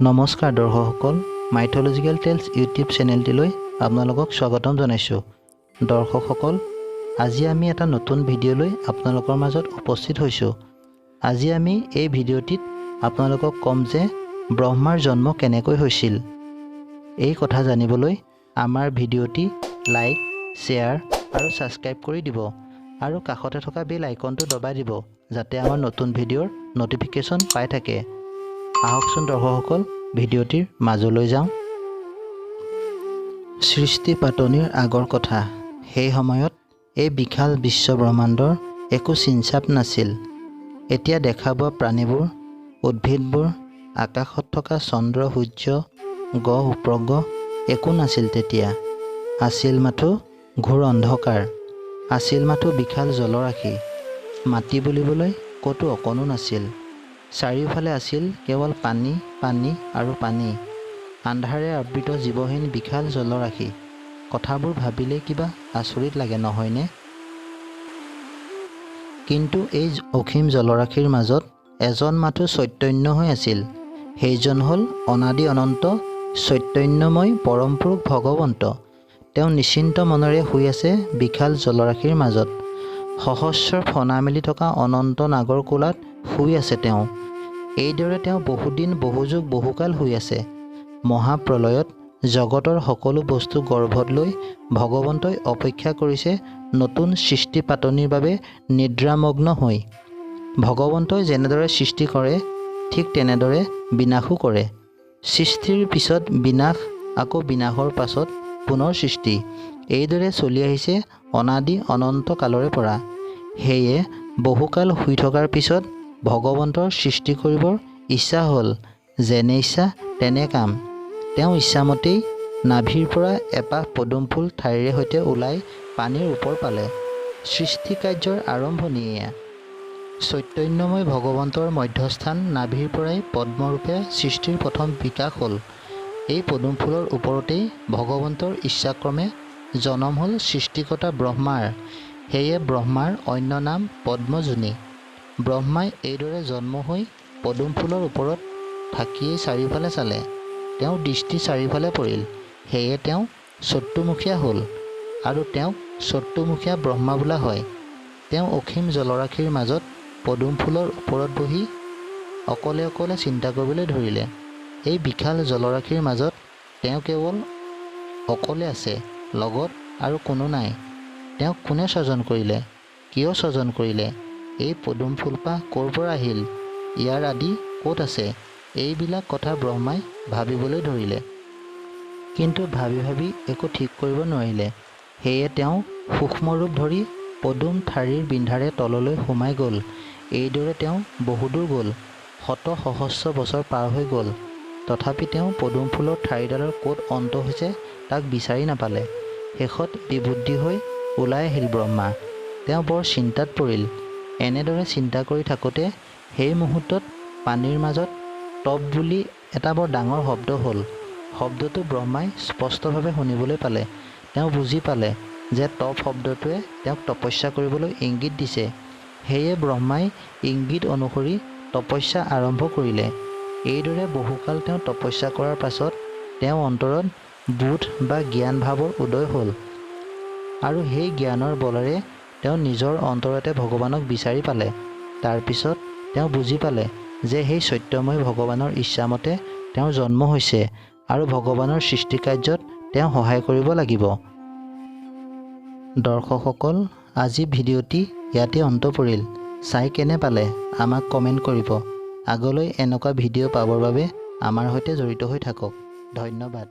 নমস্কাৰ দৰ্শকসকল, mythological tales YouTube চেনেলটিলৈ আপোনালোকক স্বাগতম জনাইছোঁ। দৰ্শকসকল, আজি আমি এটা নতুন ভিডিঅ' লৈ আপোনালোকৰ মাজত উপস্থিত হৈছোঁ। আজি আমি এই ভিডিঅ'টিত আপোনালোকক ক'ম যে ব্ৰহ্মাৰ জন্ম কেনেকৈ হৈছিল। এই কথা জানিবলৈ আমাৰ ভিডিঅ'টি লাইক, শ্বেয়াৰ আৰু ছাবস্ক্ৰাইব কৰি দিব আৰু কাষতে থকা বেল আইকনটো দবাই দিব যাতে আমাৰ নতুন ভিডিঅ'ৰ ন'টিফিকেশ্যন পাই থাকে। আহকচোন দৰ্শকসকল, ভিডিঅ'টিৰ মাজলৈ যাওঁ। সৃষ্টি পাতনিৰ আগৰ কথা। সেই সময়ত এই বিশাল বিশ্ব ব্ৰহ্মাণ্ডৰ একো চিনচাপ নাছিল। এতিয়া দেখা পোৱা প্ৰাণীবোৰ, উদ্ভিদবোৰ, আকাশত থকা চন্দ্ৰ, সূৰ্য, গ্ৰহ, উপগ্ৰহ একো নাছিল তেতিয়া। আছিল মাথো ঘোৰ অন্ধকাৰ, আছিল মাথো বিশাল জলৰাশি। মাটি বুলিবলৈ ক'তো অকণো নাছিল। চাৰিওফালে আছিল কেৱল পানী, পানী আৰু পানী। আন্ধাৰে আবৃত জীৱহীন বিশাল জলৰাশি। কথাবোৰ ভাবিলেই কিবা আচৰিত লাগে, নহয়নে? কিন্তু এই অসীম জলৰাশিৰ মাজত এজন মাথো চৈতন্য হৈ আছিল। সেইজন হ'ল অনাদি অনন্ত চৈতন্যময় পৰম পুৰুষ ভগৱন্ত। তেওঁ নিশ্চিন্ত মনেৰে শুই আছে বিশাল জলৰাশিৰ মাজত। সহস্ৰ ফণা মেলি থকা অনন্ত নাগৰ কোলাত শুই আছে তেওঁ। এইদৰে তেওঁ বহুদিন, বহুযুগ, বহুকাল শুই আছে। মহাপ্ৰলয়ত জগতৰ সকলো বস্তু গৰ্ভত লৈ ভগৱন্তই অপেক্ষা কৰিছে নতুন সৃষ্টি পাতনিৰ বাবে নিদ্ৰামগ্ন হৈ। ভগৱন্তই যেনেদৰে সৃষ্টি কৰে ঠিক তেনেদৰে বিনাশো কৰে। সৃষ্টিৰ পিছত বিনাশ, আকৌ বিনাশৰ পাছত পুনৰ সৃষ্টি। এইদৰে চলি আহিছে অনাদি অনন্ত কালৰে পৰা। সেয়ে বহুকাল শুই থকাৰ পিছত ভগৱন্তৰ সৃষ্টি কৰিবৰ ইচ্ছা হ'ল। যেনে ইচ্ছা তেনে কাম। তেওঁ ইচ্ছামতেই নাভিৰ পৰা এপাহ পদুম ফুল ঠাৰিৰে সৈতে ওলাই পানীৰ ওপৰ পালে। সৃষ্টি কাৰ্যৰ আৰম্ভণি এয়া। চৈতন্যময় ভগৱন্তৰ মধ্যস্থান নাভিৰ পৰাই পদ্মৰূপে সৃষ্টিৰ প্ৰথম বিকাশ হ'ল। এই পদুম ফুলৰ ওপৰতেই ভগৱন্তৰ ইচ্ছাক্ৰমে জনম হ'ল সৃষ্টিকৰ্তা ব্ৰহ্মাৰ। সেয়ে ব্ৰহ্মাৰ অন্য নাম পদ্মযোনি। ব্ৰহ্মাই এইদৰে জন্ম হৈ পদুম ফুলৰ ওপৰত থাকিয়েই চাৰিওফালে চালে। তেওঁৰ দৃষ্টি চাৰিওফালে পৰিল। সেয়ে তেওঁ চতুৰ্মুখীয়া হ'ল আৰু তেওঁক চতুৰ্মুখীয়া ব্ৰহ্মা বোলা হয়। তেওঁ অসীম জলৰাশিৰ মাজত পদুম ফুলৰ ওপৰত বহি অকলে অকলে চিন্তা কৰিবলৈ ধৰিলে। এই বিশাল জলৰাশিৰ মাজত তেওঁ কেৱল অকলে আছে, লগত আৰু কোনো নাই। তেওঁক কোনে স্বজন কৰিলে? কিয় স্বজন কৰিলে? এই পদুম ফুলপাহ ক'ৰ পৰা আহিল? ইয়াৰ আদি ক'ত আছে? এইবিলাক কথা ব্ৰহ্মাই ভাবিবলৈ ধৰিলে। কিন্তু ভাবি ভাবি একো ঠিক কৰিব নোৱাৰিলে। সেয়ে তেওঁ সূক্ষ্ম ৰূপ ধৰি পদুম ঠাৰিৰ বিন্ধাৰে তললৈ সোমাই গ'ল। এইদৰে তেওঁ বহুদূৰ গ'ল। শত সহস্ৰ বছৰ পাৰ হৈ গ'ল। তথাপি তেওঁ পদুম ফুলৰ ঠাৰিডালৰ ক'ত অন্ত হৈছে তাক বিচাৰি নাপালে। শেষত বিবুদ্ধি হৈ ওলাই আহিল ব্ৰহ্মা। তেওঁ বৰ চিন্তাত পৰিল। এনেদৰে চিন্তা কৰি থাকোঁতে সেই মুহূৰ্তত পানীৰ মাজত টপ বুলি এটা বৰ ডাঙৰ শব্দ হ'ল। শব্দটো ব্ৰহ্মাই স্পষ্টভাৱে শুনিবলৈ পালে। তেওঁ বুজি পালে যে টপ শব্দটোৱে তেওঁক তপস্যা কৰিবলৈ ইংগিত দিছে। সেয়ে ব্ৰহ্মাই ইংগিত অনুসৰি তপস্যা আৰম্ভ কৰিলে। এইদৰে বহুকাল তেওঁ তপস্যা কৰাৰ পাছত তেওঁ অন্তৰত বোধ বা জ্ঞান ভাৱৰ উদয় হ'ল আৰু সেই জ্ঞানৰ বলেৰে তেওঁ নিজৰ অন্তৰতে ভগৱানক বিচাৰি পালে। তাৰপিছত তেওঁ বুজি পালে যে সেই সত্যময় ভগৱানৰ ইচ্ছামতে তেওঁৰ জন্ম হৈছে আৰু ভগৱানৰ সৃষ্টি কাৰ্যত তেওঁ সহায় কৰিব লাগিব। দৰ্শকসকল, আজি ভিডিঅ'টি ইয়াতে অন্ত পৰিল। চাই কেনে পালে আমাক কমেণ্ট কৰিব। আগলৈ এনেকুৱা ভিডিঅ' পাবৰ বাবে আমাৰ সৈতে জড়িত হৈ থাকক। ধন্যবাদ।